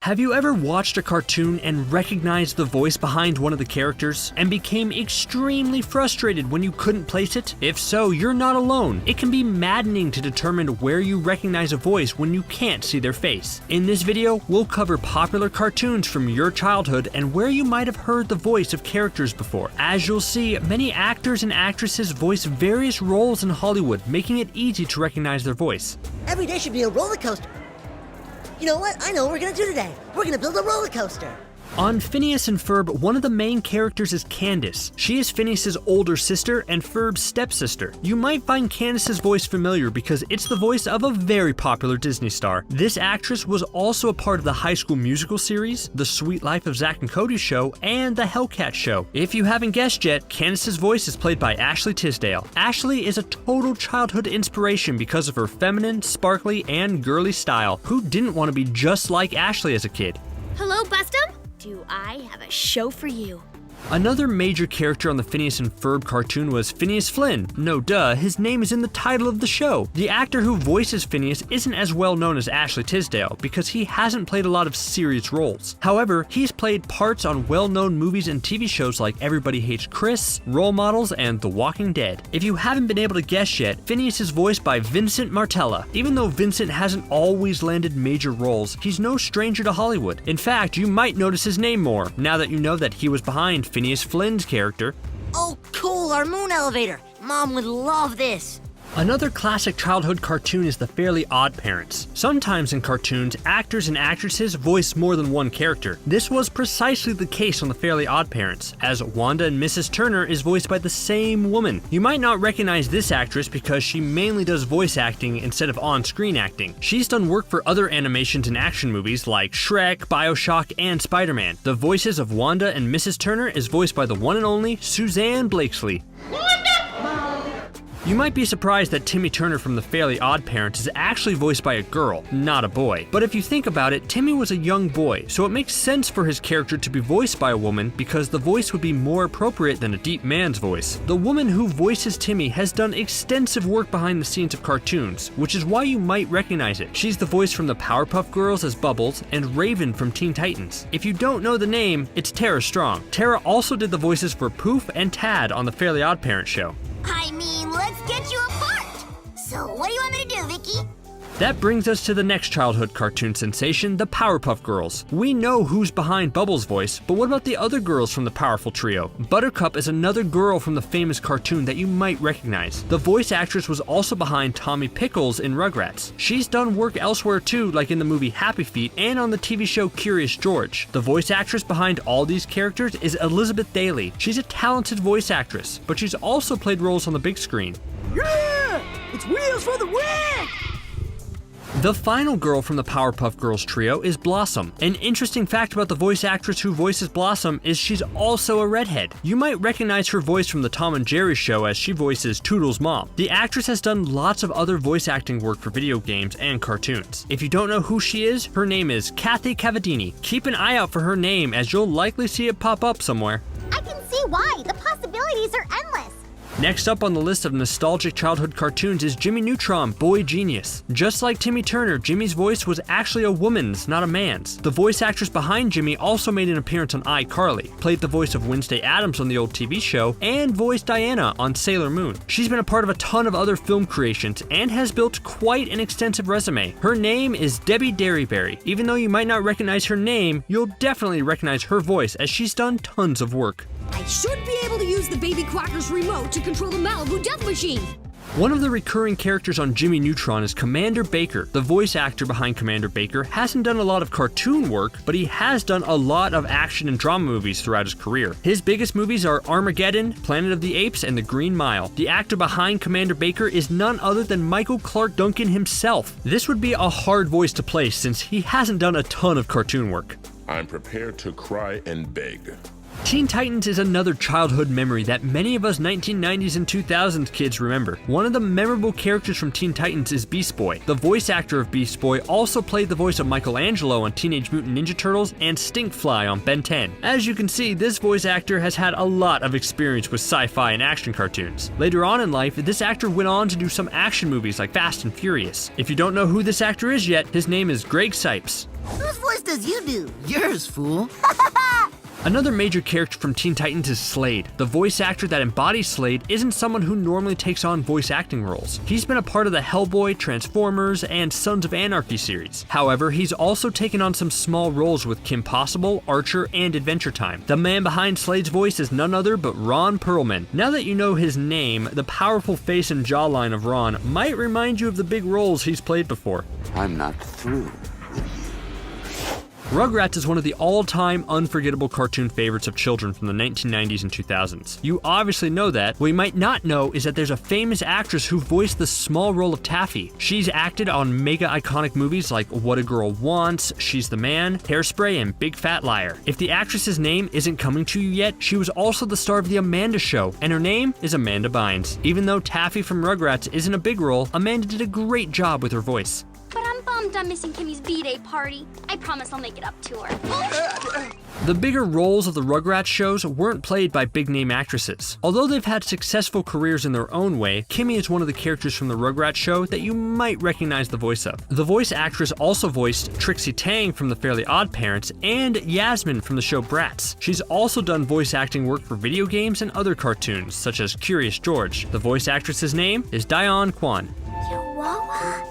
Have you ever watched a cartoon and recognized the voice behind one of the characters and became extremely frustrated when you couldn't place it? If so, you're not alone. It can be maddening to determine where you recognize a voice when you can't see their face. In this video, we'll cover popular cartoons from your childhood and where you might have heard the voice of characters before. As you'll see, many actors and actresses voice various roles in Hollywood, making it easy to recognize their voice. Every day should be a roller coaster. You know what? I know what we're gonna do today. We're gonna build a roller coaster. On Phineas and Ferb, one of the main characters is Candace. She is Phineas's older sister and Ferb's stepsister. You might find Candace's voice familiar because it's the voice of a very popular Disney star. This actress was also a part of the High School Musical series, The Sweet Life of Zack and Cody show, and the Hellcat show. If you haven't guessed yet, Candace's voice is played by Ashley Tisdale. Ashley is a total childhood inspiration because of her feminine, sparkly, and girly style. Who didn't want to be just like Ashley as a kid? Hello, Bustum? Do I have a show for you? Another major character on the Phineas and Ferb cartoon was Phineas Flynn. No duh, his name is in the title of the show. The actor who voices Phineas isn't as well known as Ashley Tisdale because he hasn't played a lot of serious roles. However, he's played parts on well-known movies and TV shows like Everybody Hates Chris, Role Models, and The Walking Dead. If you haven't been able to guess yet, Phineas is voiced by Vincent Martella. Even though Vincent hasn't always landed major roles, he's no stranger to Hollywood. In fact, you might notice his name more now that you know that he was behind Phineas Flynn's character. Oh, cool, our moon elevator. Mom would love this. Another classic childhood cartoon is the Fairly OddParents. Sometimes in cartoons, actors and actresses voice more than one character. This was precisely the case on the Fairly OddParents, as Wanda and Mrs. Turner is voiced by the same woman. You might not recognize this actress because she mainly does voice acting instead of on-screen acting. She's done work for other animations and action movies like Shrek, BioShock, and Spider-Man. The voices of Wanda and Mrs. Turner is voiced by the one and only Suzanne Blakesley. You might be surprised that Timmy Turner from the Fairly OddParents is actually voiced by a girl, not a boy. But if you think about it, Timmy was a young boy, so it makes sense for his character to be voiced by a woman because the voice would be more appropriate than a deep man's voice. The woman who voices Timmy has done extensive work behind the scenes of cartoons, which is why you might recognize it. She's the voice from the Powerpuff Girls as Bubbles and Raven from Teen Titans. If you don't know the name, it's Tara Strong. Tara also did the voices for Poof and Tad on the Fairly OddParents show. I mean, let's get you apart! So, what do you want me to do, Vicky? That brings us to the next childhood cartoon sensation, the Powerpuff Girls. We know who's behind Bubbles' voice, but what about the other girls from the powerful trio? Buttercup is another girl from the famous cartoon that you might recognize. The voice actress was also behind Tommy Pickles in Rugrats. She's done work elsewhere too, like in the movie Happy Feet and on the TV show Curious George. The voice actress behind all these characters is Elizabeth Daily. She's a talented voice actress, but she's also played roles on the big screen. Yeah! It's wheels for the win! The final girl from the Powerpuff Girls trio is Blossom. An interesting fact about the voice actress who voices Blossom is she's also a redhead. You might recognize her voice from the Tom and Jerry show as she voices Toodles' mom. The actress has done lots of other voice acting work for video games and cartoons. If you don't know who she is, her name is Kathy Cavadini. Keep an eye out for her name as you'll likely see it pop up somewhere. I can see why. The possibilities are endless. Next up on the list of nostalgic childhood cartoons is Jimmy Neutron, Boy Genius. Just like Timmy Turner, Jimmy's voice was actually a woman's, not a man's. The voice actress behind Jimmy also made an appearance on iCarly, played the voice of Wednesday Addams on the old TV show, and voiced Diana on Sailor Moon. She's been a part of a ton of other film creations and has built quite an extensive resume. Her name is Debbie Derryberry. Even though you might not recognize her name, you'll definitely recognize her voice as she's done tons of work. I should be able to use the Baby Quacker's remote to control the Malibu Death Machine. One of the recurring characters on Jimmy Neutron is Commander Baker. The voice actor behind Commander Baker hasn't done a lot of cartoon work, but he has done a lot of action and drama movies throughout his career. His biggest movies are Armageddon, Planet of the Apes, and The Green Mile. The actor behind Commander Baker is none other than Michael Clark Duncan himself. This would be a hard voice to place since he hasn't done a ton of cartoon work. I'm prepared to cry and beg. Teen Titans is another childhood memory that many of us 1990s and 2000s kids remember. One of the memorable characters from Teen Titans is Beast Boy. The voice actor of Beast Boy also played the voice of Michelangelo on Teenage Mutant Ninja Turtles and Stinkfly on Ben 10. As you can see, this voice actor has had a lot of experience with sci-fi and action cartoons. Later on in life, this actor went on to do some action movies like Fast and Furious. If you don't know who this actor is yet, his name is Greg Sipes. Whose voice does you do? Yours, fool. Another major character from Teen Titans is Slade. The voice actor that embodies Slade isn't someone who normally takes on voice acting roles. He's been a part of the Hellboy, Transformers, and Sons of Anarchy series. However, he's also taken on some small roles with Kim Possible, Archer, and Adventure Time. The man behind Slade's voice is none other but Ron Perlman. Now that you know his name, the powerful face and jawline of Ron might remind you of the big roles he's played before. I'm not through. Rugrats is one of the all-time unforgettable cartoon favorites of children from the 1990s and 2000s. You obviously know that. What you might not know is that there's a famous actress who voiced the small role of Taffy. She's acted on mega iconic movies like What a Girl Wants, She's the Man, Hairspray, and Big Fat Liar. If the actress's name isn't coming to you yet, she was also the star of The Amanda Show, and her name is Amanda Bynes. Even though Taffy from Rugrats isn't a big role, Amanda did a great job with her voice. But I'm bummed I'm missing Kimmy's B-Day party. I promise I'll make it up to her. The bigger roles of the Rugrats shows weren't played by big-name actresses. Although they've had successful careers in their own way, Kimmy is one of the characters from the Rugrats show that you might recognize the voice of. The voice actress also voiced Trixie Tang from the Fairly OddParents and Yasmin from the show Bratz. She's also done voice acting work for video games and other cartoons, such as Curious George. The voice actress's name is Diane Kwan. Chihuahua?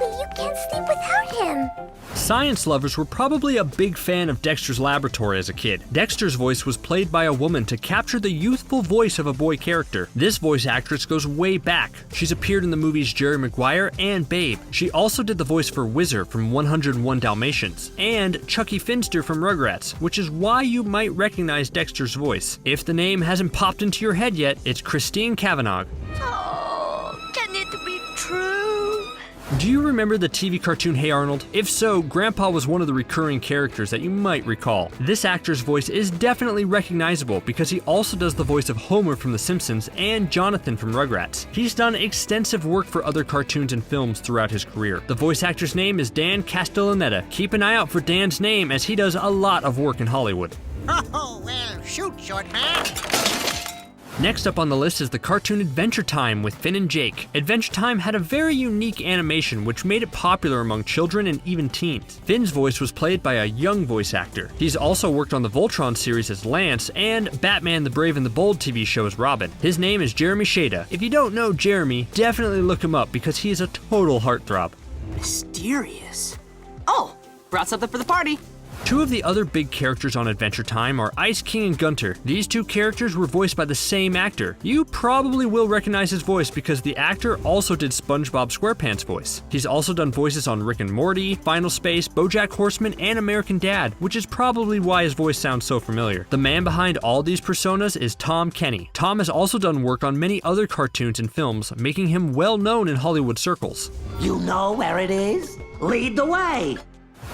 You can't sleep without him. Science lovers were probably a big fan of Dexter's Laboratory as a kid. Dexter's voice was played by a woman to capture the youthful voice of a boy character. This voice actress goes way back. She's appeared in the movies Jerry Maguire and Babe. She also did the voice for Whizzer from 101 Dalmatians and Chucky Finster from Rugrats, which is why you might recognize Dexter's voice. If the name hasn't popped into your head yet, it's Christine Cavanaugh. Oh, can it be true? Do you remember the TV cartoon Hey Arnold? If so, Grandpa was one of the recurring characters that you might recall. This actor's voice is definitely recognizable because he also does the voice of Homer from The Simpsons and Jonathan from Rugrats. He's done extensive work for other cartoons and films throughout his career. The voice actor's name is Dan Castellaneta. Keep an eye out for Dan's name as he does a lot of work in Hollywood. Oh, well, shoot, short man. Next up on the list is the cartoon Adventure Time with Finn and Jake. Adventure Time had a very unique animation which made it popular among children and even teens. Finn's voice was played by a young voice actor. He's also worked on the Voltron series as Lance and Batman the Brave and the Bold TV show as Robin. His name is Jeremy Shada. If you don't know Jeremy, definitely look him up because he is a total heartthrob. Mysterious. Oh, brought something for the party. Two of the other big characters on Adventure Time are Ice King and Gunter. These two characters were voiced by the same actor. You probably will recognize his voice because the actor also did SpongeBob SquarePants' voice. He's also done voices on Rick and Morty, Final Space, BoJack Horseman, and American Dad, which is probably why his voice sounds so familiar. The man behind all these personas is Tom Kenny. Tom has also done work on many other cartoons and films, making him well known in Hollywood circles. You know where it is? Lead the way!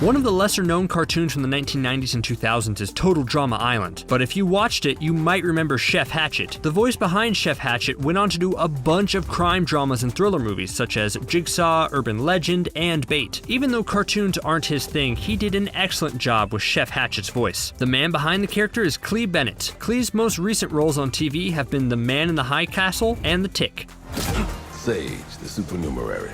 One of the lesser-known cartoons from the 1990s and 2000s is Total Drama Island, but if you watched it, you might remember Chef Hatchet. The voice behind Chef Hatchet went on to do a bunch of crime dramas and thriller movies such as Jigsaw, Urban Legend, and Bait. Even though cartoons aren't his thing, he did an excellent job with Chef Hatchet's voice. The man behind the character is Clea Bennett. Clea's most recent roles on TV have been The Man in the High Castle and The Tick. Sage, the supernumerary.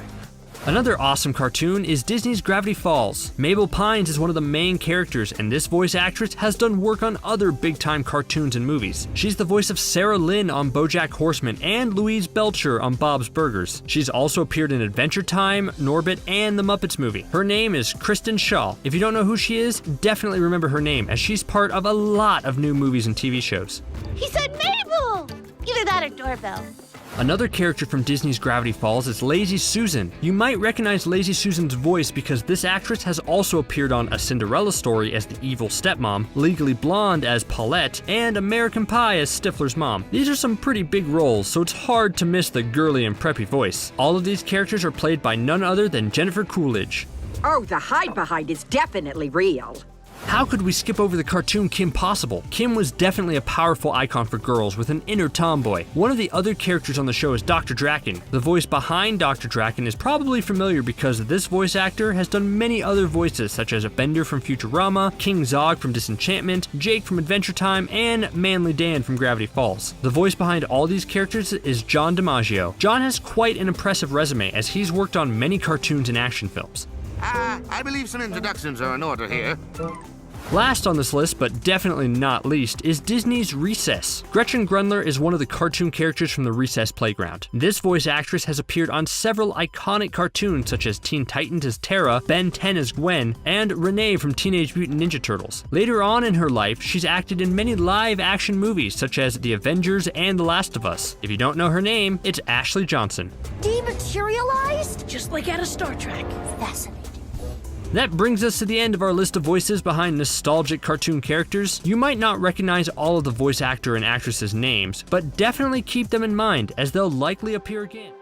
Another awesome cartoon is Disney's Gravity Falls. Mabel Pines is one of the main characters, and this voice actress has done work on other big-time cartoons and movies. She's the voice of Sarah Lynn on BoJack Horseman and Louise Belcher on Bob's Burgers. She's also appeared in Adventure Time, Norbit, and The Muppets movie. Her name is Kristen Shaw. If you don't know who she is, definitely remember her name, as she's part of a lot of new movies and TV shows. He said Mabel! Either that or doorbell. Another character from Disney's Gravity Falls is Lazy Susan. You might recognize Lazy Susan's voice because this actress has also appeared on A Cinderella Story as the evil stepmom, Legally Blonde as Paulette, and American Pie as Stifler's mom. These are some pretty big roles, so it's hard to miss the girly and preppy voice. All of these characters are played by none other than Jennifer Coolidge. Oh, the hide behind is definitely real. How could we skip over the cartoon Kim Possible? Kim was definitely a powerful icon for girls with an inner tomboy. One of the other characters on the show is Dr. Draken. The voice behind Dr. Draken is probably familiar because this voice actor has done many other voices such as Bender from Futurama, King Zog from Disenchantment, Jake from Adventure Time, and Manly Dan from Gravity Falls. The voice behind all these characters is John DiMaggio. John has quite an impressive resume as he's worked on many cartoons and action films. I believe some introductions are in order here. Last on this list, but definitely not least, is Disney's Recess. Gretchen Grundler is one of the cartoon characters from the Recess playground. This voice actress has appeared on several iconic cartoons such as Teen Titans as Terra, Ben 10 as Gwen, and Renee from Teenage Mutant Ninja Turtles. Later on in her life, she's acted in many live-action movies such as The Avengers and The Last of Us. If you don't know her name, it's Ashley Johnson. Dematerialized? Just like out of Star Trek. Fascinating. That brings us to the end of our list of voices behind nostalgic cartoon characters. You might not recognize all of the voice actor and actresses' names, but definitely keep them in mind as they'll likely appear again.